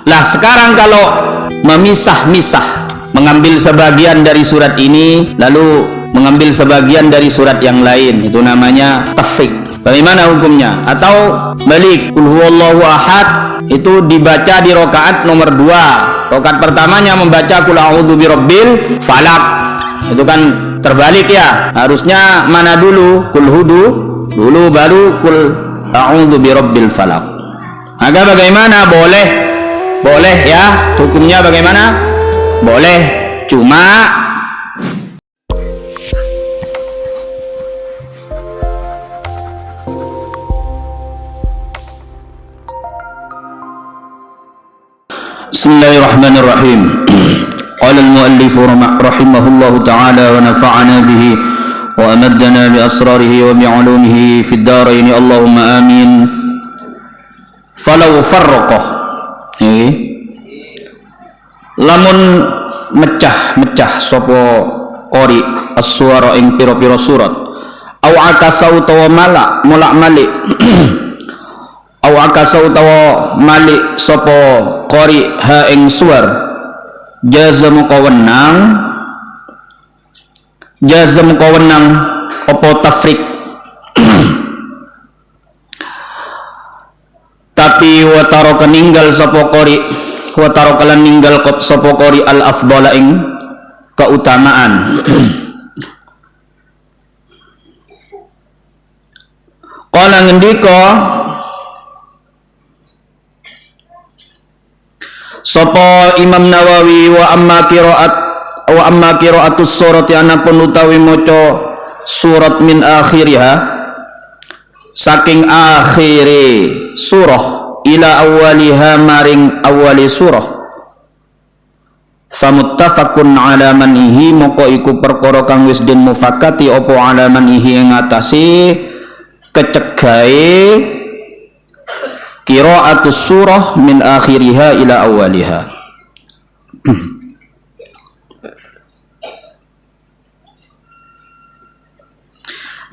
Lah sekarang kalau memisah-misah, mengambil sebagian dari surat ini lalu mengambil sebagian dari surat yang lain, itu namanya tafriq. Bagaimana hukumnya? Atau balik qul huwallahu ahad itu dibaca di rakaat nomor 2. Rakaat pertamanya membaca qul a'udzu birabbil falaq. Itu kan terbalik ya. Harusnya mana dulu? Qul hudu dulu baru qul a'udzu birabbil falaq. Maka bagaimana? Boleh. Boleh ya. Hukumnya bagaimana? Boleh. Cuma Bismillahirrahmanirrahim. Qala al-muallif rahimahullahu ta'ala wa nafa'ana bihi wa amaddana bi asrarihi wa bi 'ulumihi fid dharain Allahumma amin. Falau farraqah lamun mecah-mecah sapa qari as-suwara ing pira-pira surat au akasa utawa mulak-malik au akasa utawa malik sapa qari ha ing suwar jazam kawenang apa tafriq tapi wataro keninggal sapa qari wataro kalan ninggal sapa qari al afdhala ing keutamaan. Qala ngendika sapa Imam Nawawi wa amma qiraatus surati anapun utawi maca surat min akhiriha saking akhire surah ila awwaliha maring awali surah famuttafaqun ala manihi moko iku perkara kang wis den mufakkati apa ala manihi ing atase kecegahe qiraatus surah min akhiriha ila awwaliha.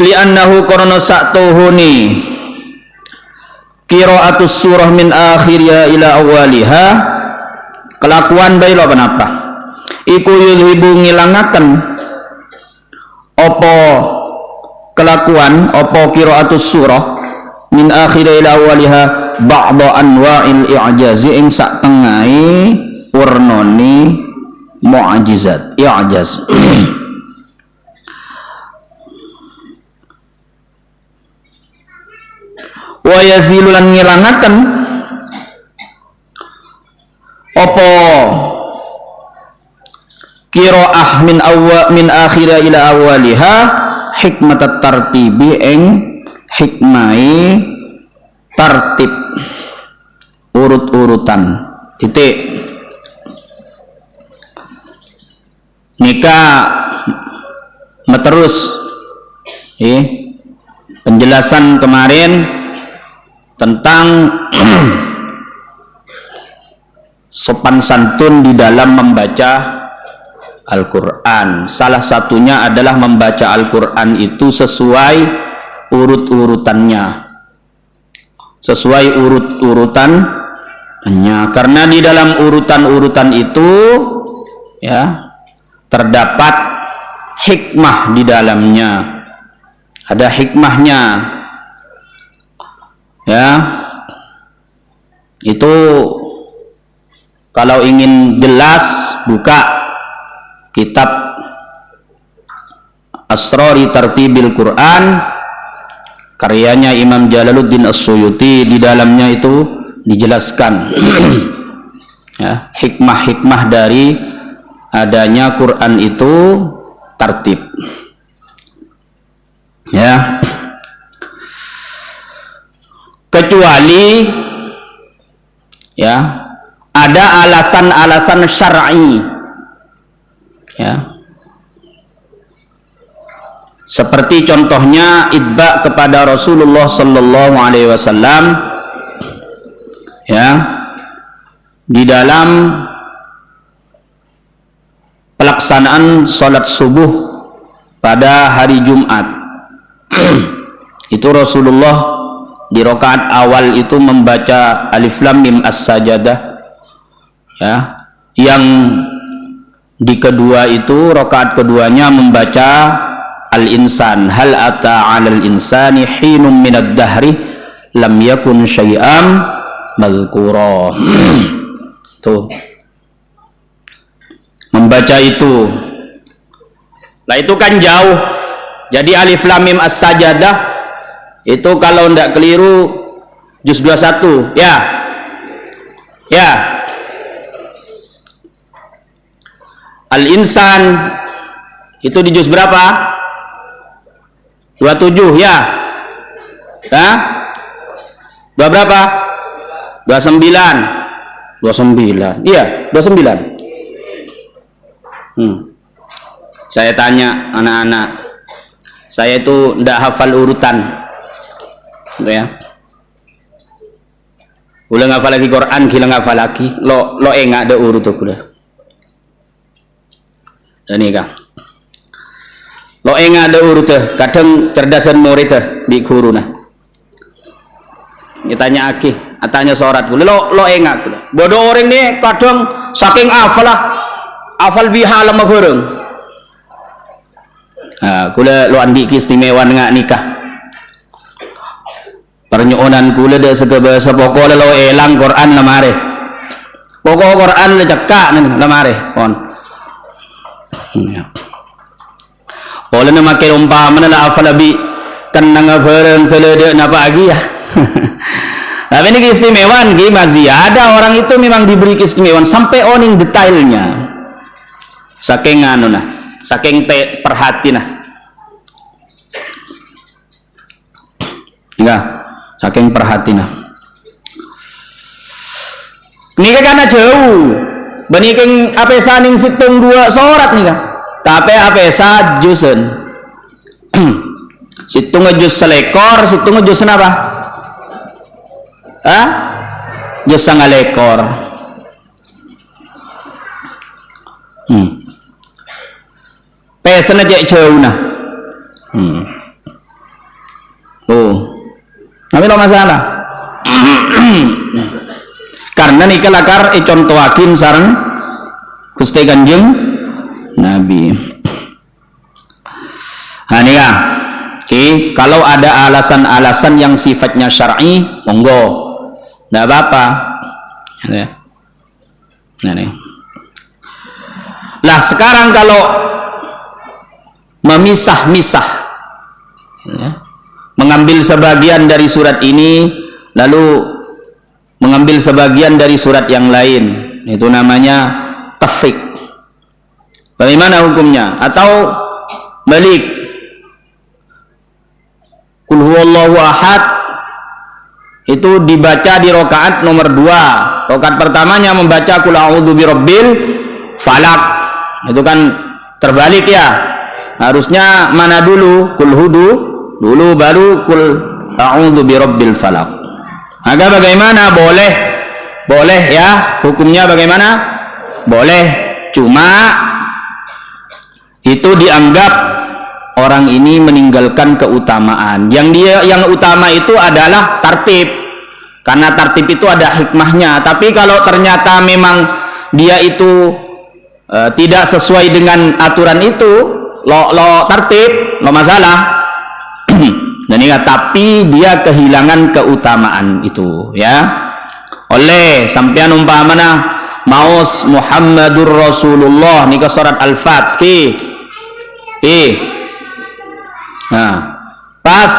Li'annahu qarana sa'tuhuni qiraatus surah min akhiriha ila awwaliha kelakuan baila kenapa iku yulhibu ngilangaken apa kelakuan apa qiraatus surah min akhiriha ila awwaliha ba'da anwa'il i'jazi ing sak tengahe warnane mu'jizat i'jaz. Wa yazilu lan ngilangaken apa qiraah min akhiriha ila awwaliha hikmatat tartibi ing hikmai tartib urut-urutan titik nikah meterus penjelasan kemarin tentang sopan santun di dalam membaca Al-Quran. Salah satunya adalah membaca Al-Quran itu sesuai urut-urutannya, sesuai urut-urutannya, karena di dalam urutan-urutan itu ya terdapat hikmah di dalamnya, ada hikmahnya ya. Itu kalau ingin jelas buka kitab Asrari Tartibil Quran karyanya Imam Jalaluddin As-Suyuti. Di dalamnya itu dijelaskan ya, hikmah-hikmah dari adanya Quran itu tartib ya, kecuali ya ada alasan-alasan syar'i ya, seperti contohnya itba kepada Rasulullah sallallahu alaihi wasallam ya di dalam pelaksanaan salat subuh pada hari Jumat. Itu Rasulullah di rakaat awal itu membaca Alif Lam Mim As-Sajadah ya, yang di kedua itu rakaat keduanya membaca Al-Insan, hal ata 'alal insani hinum minad dahri lam yakun syai'am madhkura. Tuh, membaca itu. Nah itu kan jauh. Jadi Alif Lam Mim As-Sajadah itu kalau ndak keliru juz 21 ya. Ya. Al-Insan itu di juz berapa? 27 ya. Hah? Berapa? 29. 29. Iya, 29. Saya tanya anak-anak. Saya itu ndak hafal urutan. Gitu ya. Ulah ngafal lagi Quran, gila ngafal lagi. Lo enggak ada urut tuh udah. Ini kah? Lo enggak ada urut tuh. Kadang cerdasan murid tuh di guru nah. Ditanya aki, tanya sorat gula. Lo enggak gula. Bodoh orang nih kadang saking afal bihalam bareng. Nah, gula lo andi istimewa nggak nikah. Pernyonan gula dah segala pokok lo elang Quran lamare. Pokok Quran le cekak nih lamare kon. Oleh nama ke umpama na afal abi kenang bareng telede napa lagi ya. Tapi ini keistimewaan masih ada orang itu memang diberi keistimewaan sampai oning detailnya. Saking anu nah, saking perhati nah. Enggak, saking perhati nah. Ini karena jauh. Beniking apesa ning situng 2 sorat nih kan. Tapi apesa jusen. Situng jus selekor, situng jus apa? Hah? Jus sangalekor. Pesana jek jauh nah. Oh. Tapi lo masalah. Karena nih kelakar contohakin sareng Gusti Kanjeng Nabi. Nah nih ya. Oke, kalau ada alasan-alasan yang sifatnya syar'i, monggo. Nggak apa-apa. Nah nih. Lah sekarang kalau memisah-misah, ya, mengambil sebagian dari surat ini, lalu mengambil sebagian dari surat yang lain, itu namanya tafriq. Bagaimana hukumnya? Atau balik Qul huwallahu ahad itu dibaca di rakaat nomor 2. Rakaat pertamanya membaca Qul a'udzu birabbil falaq. Itu kan terbalik ya. Harusnya mana dulu? Qul hudu dulu baru Qul a'udzu birabbil falaq. Maka bagaimana? Boleh ya. Hukumnya bagaimana? Boleh. Cuma itu dianggap orang ini meninggalkan keutamaan. Yang utama itu adalah tartib. Karena tartib itu ada hikmahnya. Tapi kalau ternyata memang dia itu tidak sesuai dengan aturan itu, lo tartib, lo masalah. Dan ingat, tapi dia kehilangan keutamaan itu, ya. Oleh sampean umpamana maos Muhammadur Rasulullah nika surat Al-Fatih. Nah, pas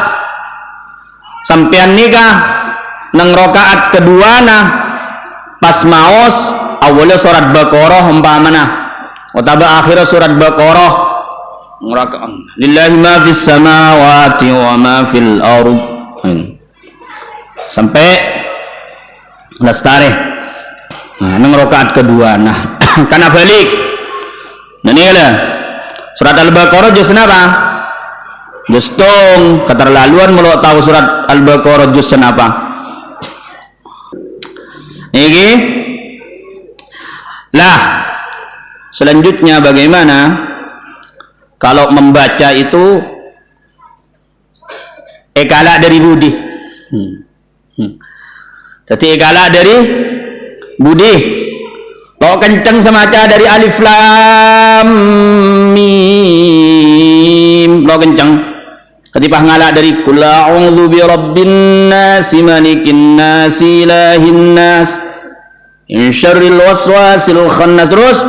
sampean nikah nang rakaat kedua nah pas maos awalnya surat Baqarah umpamana utawa akhirnya surat Baqarah lillahi ma fis samawati wa ma fil ardh sampai lestari. Nah, nang rakaat kedua nah karena balik. Nah ini ada surat Al-Baqarah juz apa? Juz tong keterlaluan mau tahu surat Al-Baqarah juz apa? Ini lah selanjutnya bagaimana kalau membaca itu ekala dari budi. Jadi ekala dari budi. Lo kenceng semaca dari alif lam mim. Lo kenceng. Ketipah ngalak dari qul a'udzu birabbin nas malikin nas ilahin nas min syarril waswasil khannas. Terus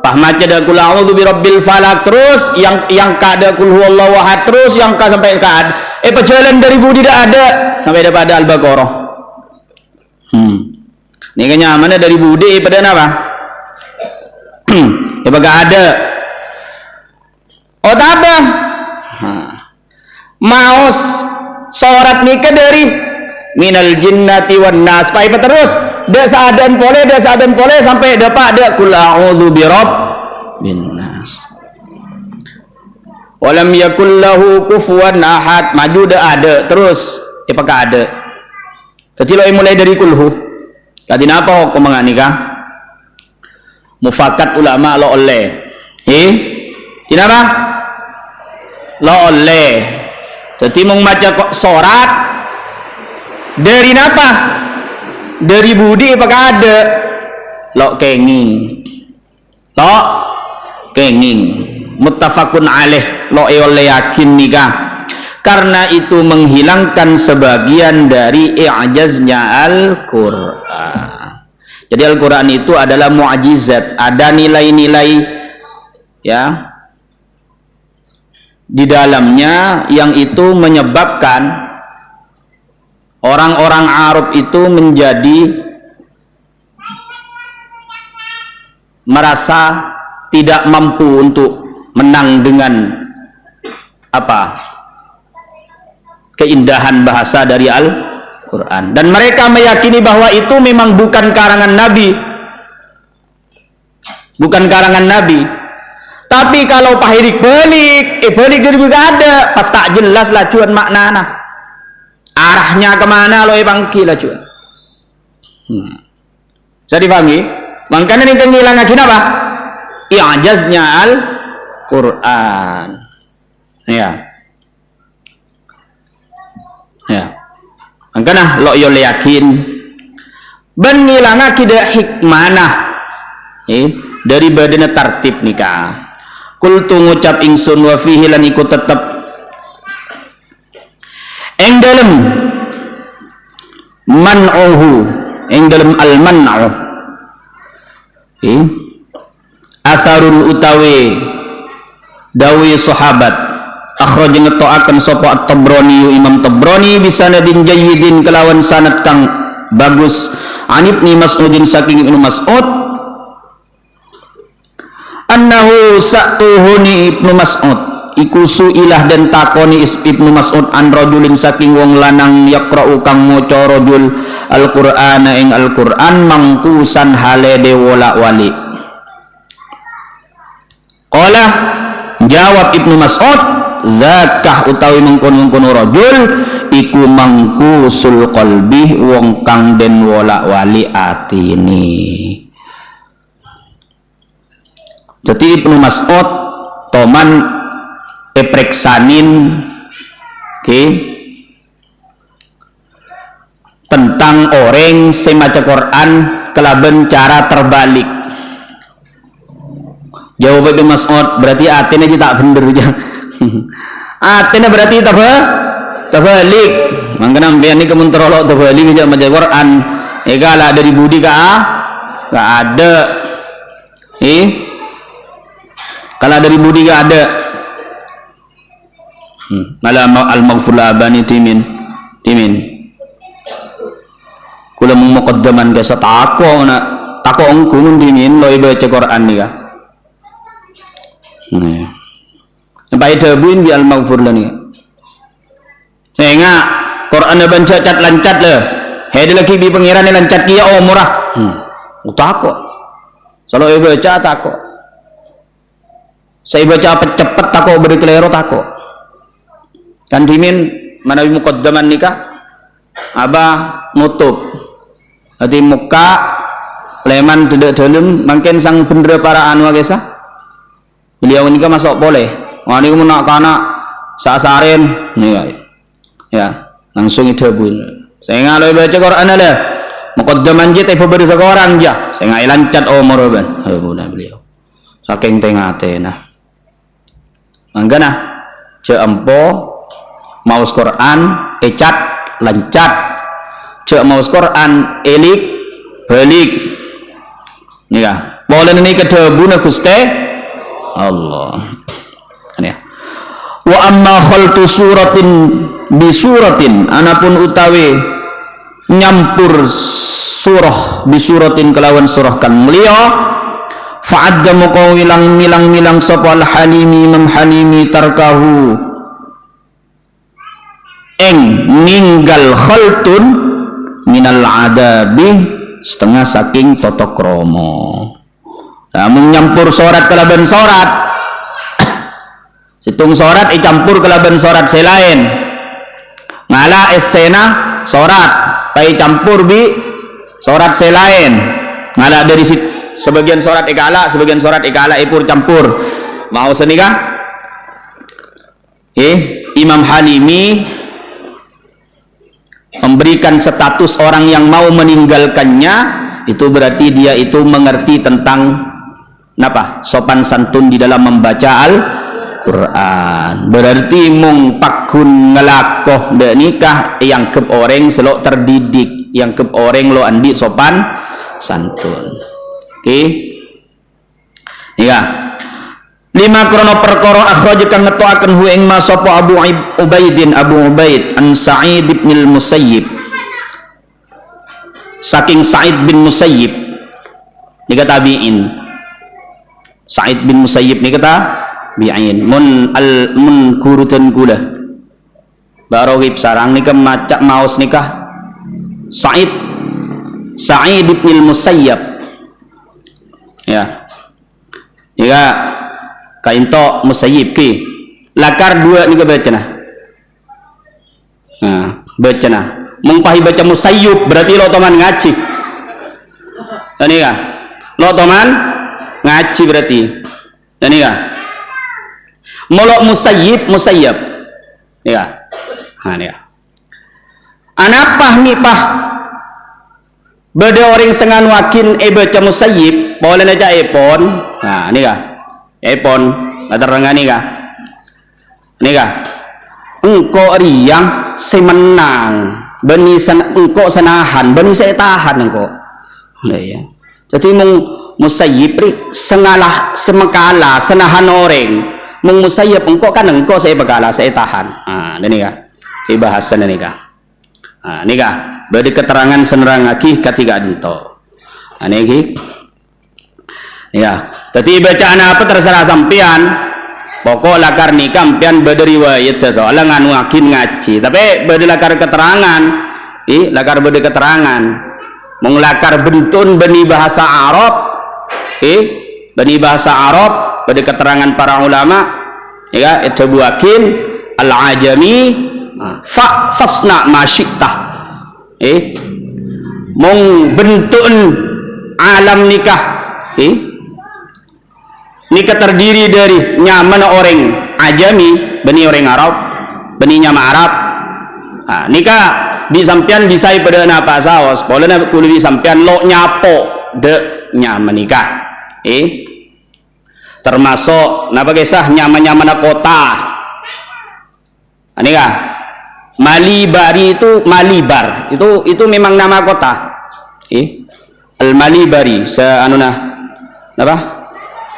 pah maca da qul a'udzu birabbil falaq. Terus yang ka ada qul huwallahu ahad. Terus yang ka sampai ka perjalanan dari budi dah ada sampai pada al-baqarah. Ini kenyamannya dari budi pada apa? Gak ada. Oh tabah. Maus sorat nikah dari minal jinnati wan nas. Pai terus dak saadan pole sampai dapat ada qul a'udzu birabbin nas. Walam yakul lahu kufuwan ahad. Maju dak ada terus apakah ada. Jadi lo mulai dari kulhu. Tadi napa hukum menganikah? Mufakat ulama lo oleh. Kenapa? Lo oleh. Jadi mau baca kok sorat dari napa? Dari budi apakah ada? Lo kenging. Muttafaqun alaih. Lo oleh yakin nikah. Karena itu menghilangkan sebagian dari i'jaznya Al-Qur'an. Jadi Al-Quran itu adalah mu'jizat, ada nilai-nilai ya di dalamnya yang itu menyebabkan orang-orang Arab itu menjadi merasa tidak mampu untuk menang dengan apa? Keindahan bahasa dari Al-Quran, dan mereka meyakini bahwa itu memang bukan karangan Nabi, tapi kalau pahirik balik dari juga ada pas tak jelas lah cuan maknana arahnya kemana lo bangki lah cuan. Saya dipahami. Makanya ini kehilangan apa? I'jaznya Al-Quran. Ya. Angkana lo yo yakin benilanga kida hikmanah dari badana tartib nikah. Kul tu ngucap ingsun wa fihi lan iku tetep ing dalem man'uhu ing dalem al man'u asarun utawi dawi sahabat akhraj ngetoaken sapa at-Tabrani Imam Tabrani bisa nadin jayyidin kelawan sanad kang bagus an Ibnu Mas'udin saking Ibnu Mas'ud annahu sa'tuhuni Ibnu Mas'ud iku suilah dan takoni Ibnu Mas'ud an rajulin saking wong lanang yaqra'u kang maca rajul al-Qur'ana ing Al-Qur'an mangkusan hale de wala-wali. Qala jawab Ibnu Mas'ud zakah utawi mengkono-kono rajul iku mangkusul qalbi wong kang den wolak-wali atine. Jadi Ibnu Mas'ud toman epreksanin tentang orang semaca Quran kelaben cara terbalik. Jawab Ibnu Mas'ud berarti atine aja tak bener aja. Atene berarti terbalik. Mangkana ambian ni kemun terolok terbalik aja maca Quran. Egala dari budi ka enggak ada. Kalau dari budi enggak ada. Malah al-maghfur labani timin. Kula muqaddaman ka satako na tako engkung timin lo baca Quran ni ka. Sampai debuin di al-maghfur lani. Sehingga Quran baca cat lancat le. Hede lagi di pengiran lancat kia murah. Utako. Selalu baca tako. Saya baca cepet tako beri kelero tako. Kan dimin manawi muqaddaman nikah abah nutup. Jadi muka leman tidak dalam mungkin sang bendera para anu agesa. Beliau nikah masuk boleh. Wah ini nak kana sasaren nih ya langsung itu bun. Saya ngaloi baca Quran ada muqaddaman je teh beri seorang ja saya ngai lancat umur ban mudah beliau saking tengate nah manggana ce empo maus Quran ecat lancat ce maus Quran elik balik nika boleh ini kedebuna Gusti Allah ya wa amma khaltu suratin bi suratin anapun utawi nyampur surah bi suratin kelawan surah kan mulia fa'adda muka milang sapa al halimi Imam Halimi tarkahu eng ninggal khaltun minal adabi setengah saking tata krama nah menyampur sorat kelaban sorat situng sorat icampur kelaban sorat selain ngala esena sorat pai campur bi sorat selain ngala dari sebagian sorat ikala sebagian sorat ikala ipur campur mau senikah Imam Halimi memberikan status orang yang mau meninggalkannya itu berarti dia itu mengerti tentang napa sopan santun di dalam membaca Al-Quran berarti mung pakun ngelakoh de nikah yang kep orang selok terdidik yang kep orang lo andi sopan santun ya lima krono perkara akhraj kang ngetoaken hu ing ma sapa Abu Ubaid an Sa'id bin al-Musayyib saking Sa'id bin Musayyib nika tabi'in Sa'id bin Musayyib nika tabi'in mun kurutan kula barawib sarang nika macak maos nikah Sa'id bin al-Musayyib ya nika kainto Musayyib ki lakar dua nika bacana nah bacana mengpahi baca Musayyib berarti lo teman ngaji ini kah lo teman ngaji berarti ini kah molok Musayyib ya nah ini anapah nih pah beda orang sengan wakin baca Musayyib boleh aja epon nah ini kah epon terangani kah ini kah engkau riang semenang beni engkau senahan beni saya tahan engkau ya jadi Musayyib sengalah semekala senahan orang Musayyib engkau kan engkau saya bekala saya tahan ini kah ini bahasan ini kah ini kah beri keterangan senerang akih ketiga dinto ini ya jadi bacaan apa terserah sampian pokok lakar nikah sampian berderiwayat soalnya nganu akin ngaji tapi beri lakar keterangan lakar beri keterangan menglakar bentun beni bahasa Arab beni bahasa Arab beri keterangan para ulama ya itu buakin al-ajami fasna masyitah mong bentun alam nikah nikah terdiri dari nyaman orang ajami beni orang Arab beni nyama Arab nikah disampian disai pada napa saos boleh nak kulit disampian lo nyapo de nyaman nikah termasuk napa kisah nyaman kota nikah Malibari itu Malibar itu memang nama kota Al Malibari seanuna apa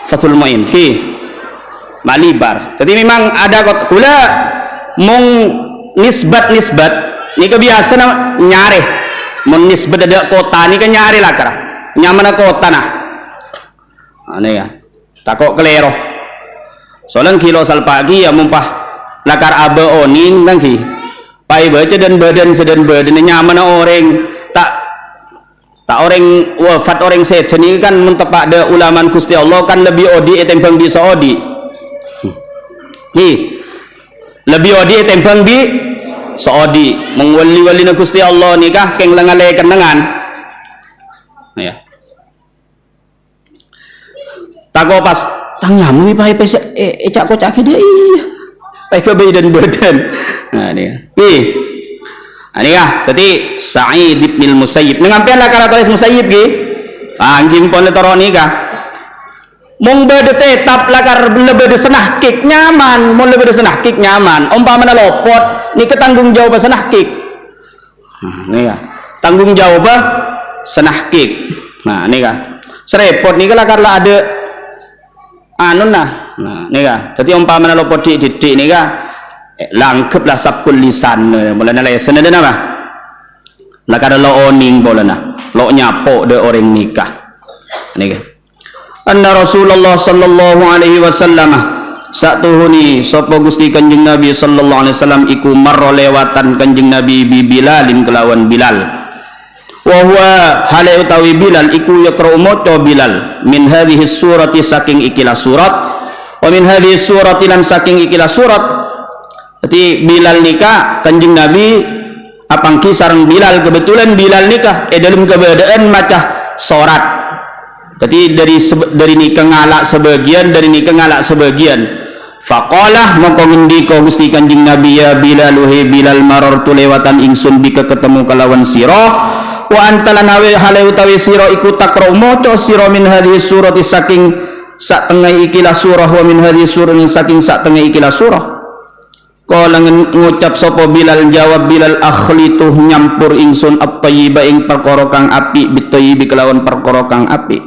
Fathul Muin Malibar jadi memang ada kota kula mung nisbat ini kebiasaan nyare mun nisbat ada kota ini kan nyare lah kara nyaman kota nah aneh ya takok kelero soalnya kilo sal pagi ya mumpah lakar abe onin lagi pai baca dan badan nyaman orang tak orang wafat orang setan ini kan mentepak ada ulaman Gusti Allah kan lebih odi etempang bisa odi lebih odi etempang bi saudi mengwali-wali na Gusti Allah nikah keng lengalaikan dengan ya tako pas tang nyamu pai pes cak kocak dia iya pai ke badan nah dia Anikah tadi Sa'id bin Musayyib mengampian lah kala tulis Musayyib ki anjing pon letoro nikah mung bede tetap lakar lebih senah kik nyaman mau lebih senah kik nyaman umpamana lopot ni ketanggung jawab senah kik nikah tanggung jawab senah kik nah nikah serepot nikah lakar lah ada anu nah nikah jadi umpamana lopot didik nikah langkep lah sabkul lisan bolana lesen ada nama lah kada lo oning bolana lo nyapo de orang nikah nikah anna Rasulullah sallallahu alaihi wasallam satuhuni sapa Gusti Kanjeng Nabi sallallahu alaihi wasallam iku marra lewatan Kanjeng Nabi bi Bilalin kelawan Bilal wa huwa hale utawi Bilal iku yaqra'u maca Bilal min hadhihi surati saking ikilah surat wa min hadhihi surati lan saking ikilah surat. Jadi Bilal nikah Kanjeng Nabi apang kisareng Bilal kebetulan Bilal nikah dalam keberadaan maca sorat. Jadi dari nikah ngalak sebagian dari nikah ngalak sebagian. Faqalah maka ngendika Gusti Kanjeng Nabi ya Bilal he Bilal marartu lewatan ingsun bika ketemu kalawan sira wa antalan hale utawi sira iku takrau maca sira min hadhihi surati saking sak tengah ikilah surah wa min hadhihi surah saking sak tengah ikilah surah. Kala ngucap sapa Bilal jawab Bilal akhlituh nyampur ingsun at-thayyiba ing perkara kang apik bit-thayyibi kelawan perkara kang apik.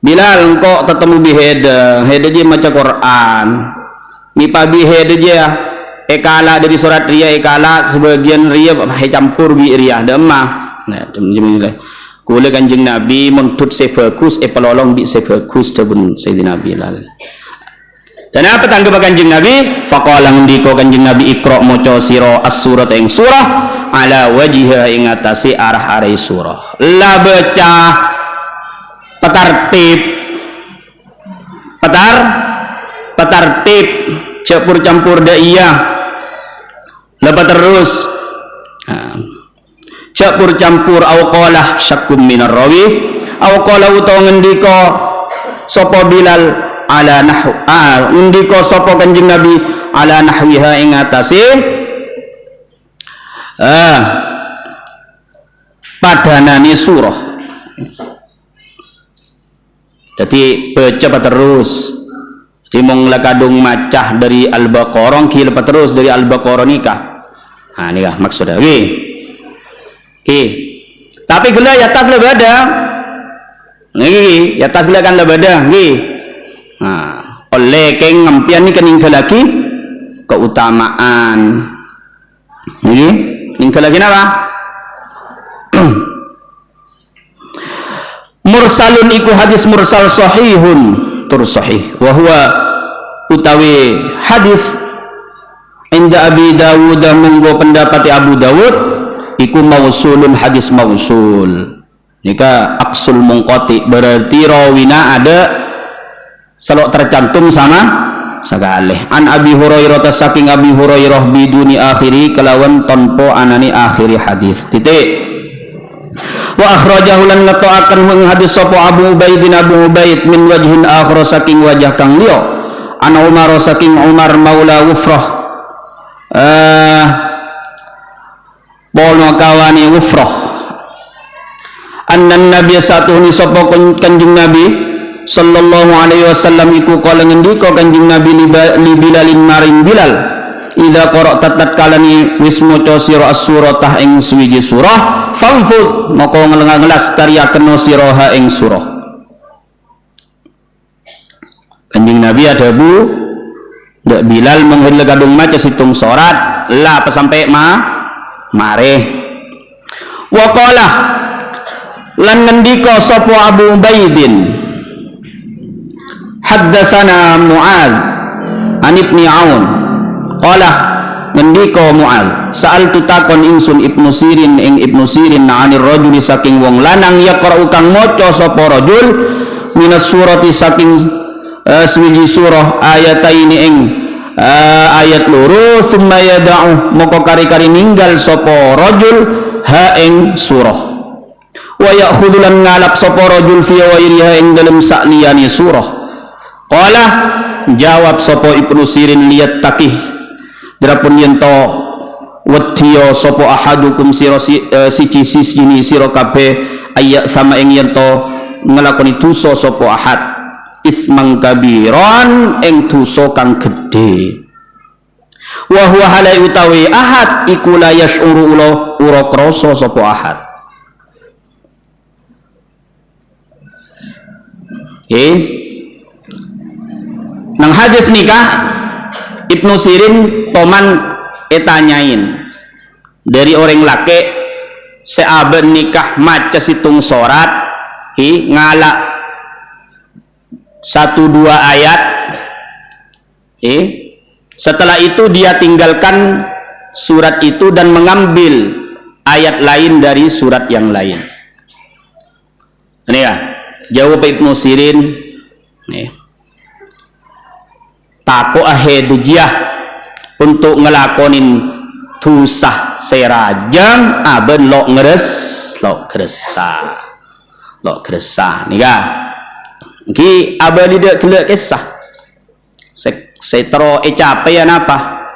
Bilal engkau tetemu biheda dia maca Quran mipa biheda dia ekala dari surat ria ekala sebagian ria campur bi ria demah nah jemile kula Kanjeng Nabi mentut sebagus pelolong bi sebagus debun Sayyidina Bilal. Dan apa tanggapan Kanjeng Nabi? Faqala ngendika Kanjeng Nabi iqra maca sira as-surat ing surah ala wajhiha ing atase arah-arah surah. La baca petartib campur daiyah. Lepas terus campur awqalah syakum minar rawi awqala utawa ngendika sapa Bilal ala nahwu ndika sapa Kanjeng Nabi ala nahwiha ing atase padanane surah. Jadi baca terus timong lakadung macah dari Al-Baqarah ki lepas terus dari Al-Baqarah nikah nah nikah maksudnya ki tapi gela ya tas lebada niki ya tas gela kan lebada ki nah, oleh keng ngampian ni kening lagi keutamaan ini ninggal lagi apa mursalun iku hadis mursal sahihun tur sahih wa huwa utawi hadis inda Abi Dawud munggo pendapat Abu Dawud iku mausulun hadis mausul nika aksul munqati berarti rawina ada selalu tercantum sama sekali an Abi Hurairah saking Abi Hurairah biduni akhiri kelawan tanpa anani akhiri hadis titik wa akhrajahu lan ngetokake hadis sapa Abu Ubaid bin Abu Ubaid min wajhin akhar saking wajah kang liya an Umar saking Umar maula Wufrah bono kawani Wufrah annan nabiy satuhuni sapa Kanjeng Nabi sallallahu alaihi wasallam iku kala ngendika Kanjeng Nabi li Bilalin maring Bilal idza qara'ta tatkalani wis maca sira as-suratah ing suwiji surah famfud maka ngelas tariaken sira ing surah. Kanjeng Nabi ada bu ndak Bilal menghil kadung maca situng surat la sampai mare wa qala lan ngendika sapa Abu Ubaidin haddatsana Mu'adz an Ibni Aun qala ngendika Mu'adz sa'altu takon ingsun Ibnu Sirin ing Ibnu Sirin anir rajuli saking wong lanang yaqra'u kang maca sapa rajul minas surati saking swiji surah ayataini ing ayat loro summa yada'u moko kari-kari ninggal sapa rajul ha ing surah wa ya'khudhu lan ngalap sapa rajul fi wairiha ing dalem sakliyane surah. Qala jawab sapa Ibnu Sirin liat takih drapun yen to wedya sapa ahadukum sira siji sira kabeh ayat sama ing yen to nglakoni dosa sapa ahad ismang kabiran ing dosa kang gedhe wa huwa halai utawi ahad iku la yashuru ura krasa sapa ahad. Nang hadis nikah Ibnu Sirin toman etanyain dari orang laki seaben nikah maca situng sorat ngalak 1-2 ayat setelah itu dia tinggalkan surat itu dan mengambil ayat lain dari surat yang lain. Ini ya jawab Ibnu Sirin tako ahedujiyah untuk ngelakonin tusah serajang aben lo gresah nika ki aben tidak kelak kisah setro capean apa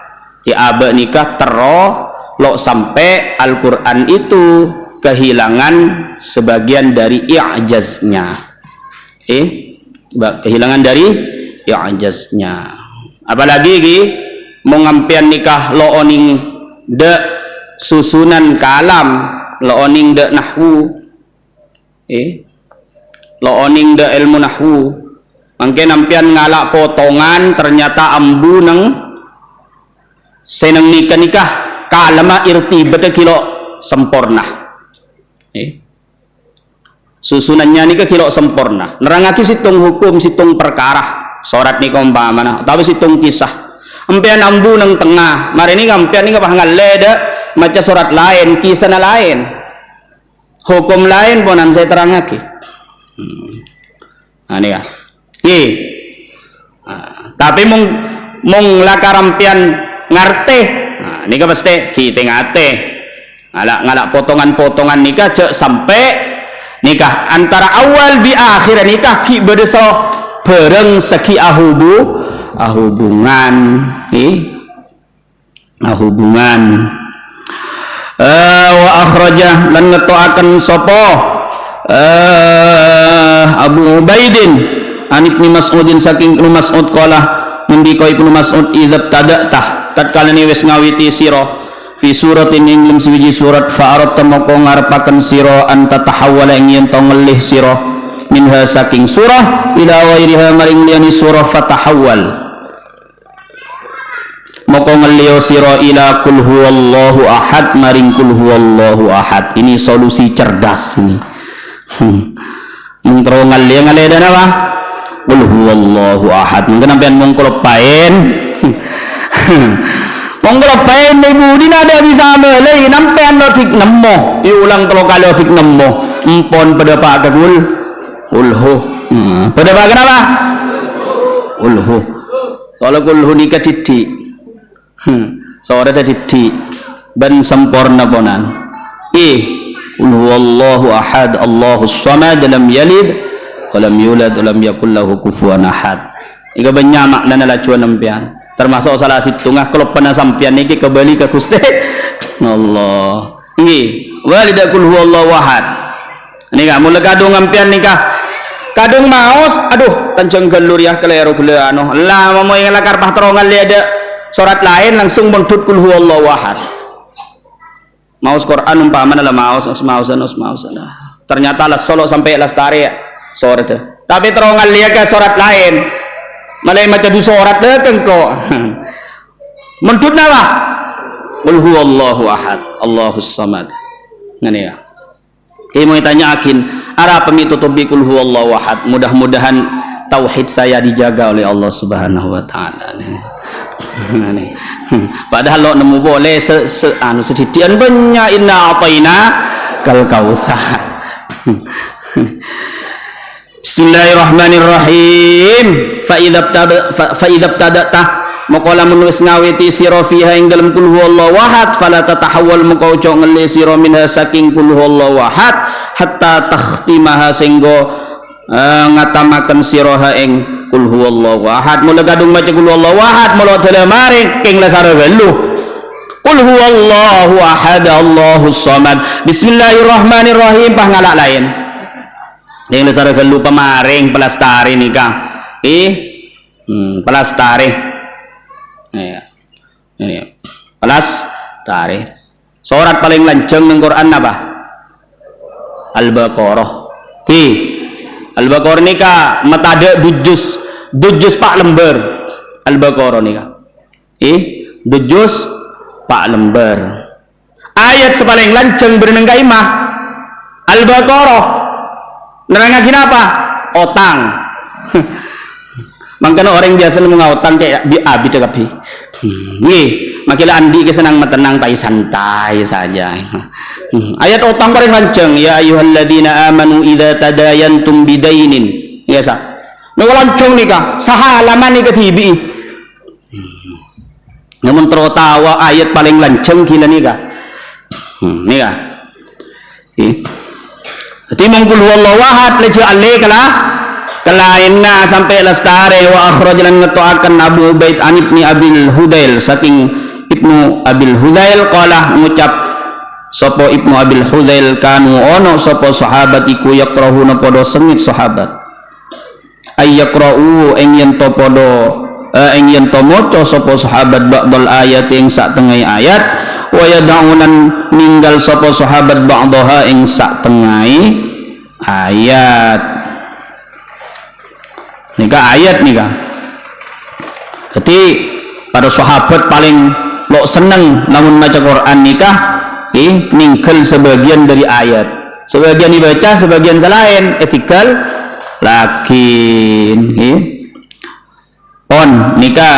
ki aben nikah tero lo sampai Al-Quran itu kehilangan sebagian dari i'jaznya kehilangan dari i'jaznya. Apalagi ki mau ngampian nikah lo oning de susunan kalam lo oning de nahwu lo oning de ilmu nahwu mangke nampian ngalak potongan ternyata ambu nang seneng nikah kalama irtibat kilo sempurna susunannya nikah kilo sempurna nerangaki situng hukum situng perkara sorat nikah umpamana tapi situng kisah empian ambu nang tengah mari ini empian ini kapah ngaleda maca surat lain kisah lain hukum lain ponan saya terangake ini ya tapi mung lakarampian ngarte ini pasti kita ngate ngalak potongan-potongan nikah cek sampai nikah antara awal bi akhir nikah ki bedeso bareng segi ahubungan wa akhrajah lan ngetoaken sapa Abu Ubaidin an Ibnu Mas'udin saking Ibnu Mas'ud qala ngendika Ibnu Mas'ud idzab tada'tah tatkala wis ngawiti sira fi suratin ing suwiji surat fa'arat moko ngarepaken sira anta tahawwala ing yen to ngelih sira minha saking surah ila wairiha maring liyani surah fatahawwal moko ngelih sira ila kul huwallahu ahad maring kul huwallahu ahad. Ini solusi cerdas ini mung tro ngelih dan apa kul huwallahu ahad mungkin sampean mung klepaen menggelopain ibu di nada bisa melei nampean lo tik nemo iulang telo kali tik nemo empon pada pak kagul ulhu pada pak kenapa ulhu soalnya ulhu nikah titik soalnya ada titik ban sempurna ponan ulhu Allahu ahad Allahus samad lam yalid walam yulad walam yakul lahu kufuwan ahad iga banyak makna lacuan nampean termasuk salah situngah kalau pernah sampian niki kembali ke Gusti Allah nggih walidakul huwallahu ahad ini kamu lekadung ngampian nikah kadung maos aduh tanceng gelur ya keleru gele anu lah mau yang lakar pahtorongan lihat ada surat lain langsung bentut kul huwallahu ahad maos Quran umpamana lah maos ternyata lah solo sampai lestari sore itu tapi terongan lihat ke surat lain malai macam du surat datang kok mentut nama qul huwallahu ahad Allahus samad ngene ya ki mau tanya akin ara pemitutup bi qul huwallahu ahad mudah-mudahan tauhid saya dijaga oleh Allah Subhanahu wa taala ngene padahal lo nemu boleh anu seditian banyak inna ataina kal kautsar Bismillahirrahmanirrahim fa idza tada'ta maqala menulis ngawiti sira fiha ing dalem kul huwallahu ahad fala tatahawwal moko ojo ngeli sira minha saking kul huwallahu ahad hatta takhtimaha singgo ngatamaken sira ing kul huwallahu ahad mula kadung maca kul huwallahu ahad mula dale maring king lasare welu Qul huwallahu ahad Allahus samad. Bismillahirrahmanirrahim pah ngalak lain. Yang lesara gelu pemaring pelastari nikah. Pelastari. Ya. Ini. Pelastari. Surat paling lanceng nang Quran apa? Al-Baqarah. Al-Baqarah nikah metade dujus pak lembar. Al-Baqarah nikah. Dujus pak lembar. Ayat sepaling lanceng berenang kaimah Al-Baqarah nerangakin apa? Otang. Makanya orang biasa mengotang kayak abi cakapi. Makilah andi kesenang metenang tai santai saja. Ayat otang paling lanceng, ya ayyuhalladzina amanu idza tadayantum bidainin. Ya sah. Nek lanceng nikah, sahalaman nikah tibi. Namun tertawa ayat paling lanceng gila nikah. Nikah. Jadi mengkul wallahu ahad leje alle kalainna sampai lestare wa akhrajlan ngetoaken Abu Ubaid an ibni Abil Hudail saking Ibnu Abil Hudail qala ngucap sapa Ibnu Abil Hudail kanu ono sapa sahabat iku yaqrahuna padha sengit sahabat ayyaqra'u ing yen to padha ing yen to maca sapa sahabat ba'dal ayat ing sak tengah ayat wa yad'unan ninggal sapa sahabat ba'daha ing sak tengah ayat. Nikah ayat nikah. Jadi para sahabat paling lo seneng namun maca Quran nikah ningkel sebagian dari ayat. Sebagian dibaca, sebagian selain etikal lakin on nikah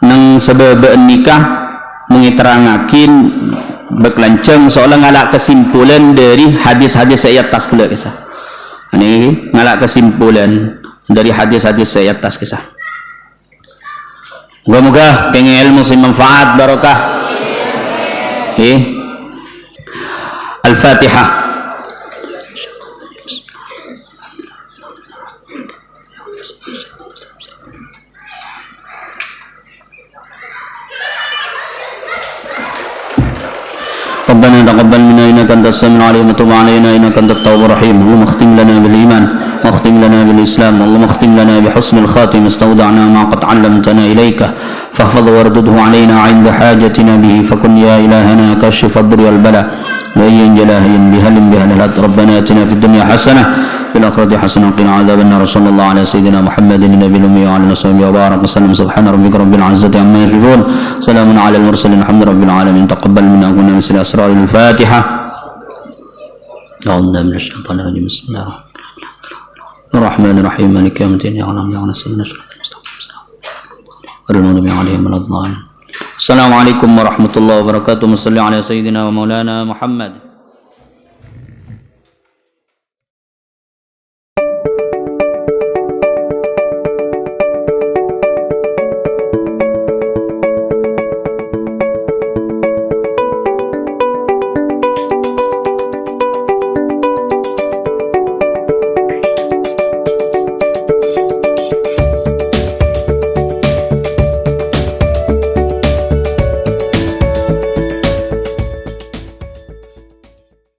nang sebab nikah mengiterangakin berkelanceng seolah ngalak kesimpulan dari hadis-hadis ayat tas kula kisah. Ini ngalak kesimpulan dari hadis-hadis saya atas kisah. Moga-moga pengen ilmu sing manfaat barokah. Al-Fatihah. ربنا تقبل منا انك انت السميع العليم وتب علينا انك انت التواب الرحيم اللهم اختم لنا بالايمان واختم لنا بالاسلام اللهم اختم لنا بحسن الخاتم استودعنا ما قد علمتنا اليك فاحفظ واردده علينا عند حاجتنا به فكن يا الهنا كاشف الضر والبلاء وإن جلاهي بهل الهات ربنا اتنا في الدنيا حسنه في الآخرة حسنة وقنا عذاب النار صلى الله على سيدنا محمد النبي الأمي وعلى آله وصحبه وبارك وسلم سبحان ربك رب العزة عما يصفون سلام على المرسلين الحمد رب العالمين تقبل منا كنا مثل أسرار الفاتحة أعوذ بالله من الشيطان الرجيم بسم الله الرحمن الرحيم مالك يوم الدين يا غنم يا غنم سيدنا السلام عليكم ورحمة الله وبركاته صلى على سيدنا ومولانا محمد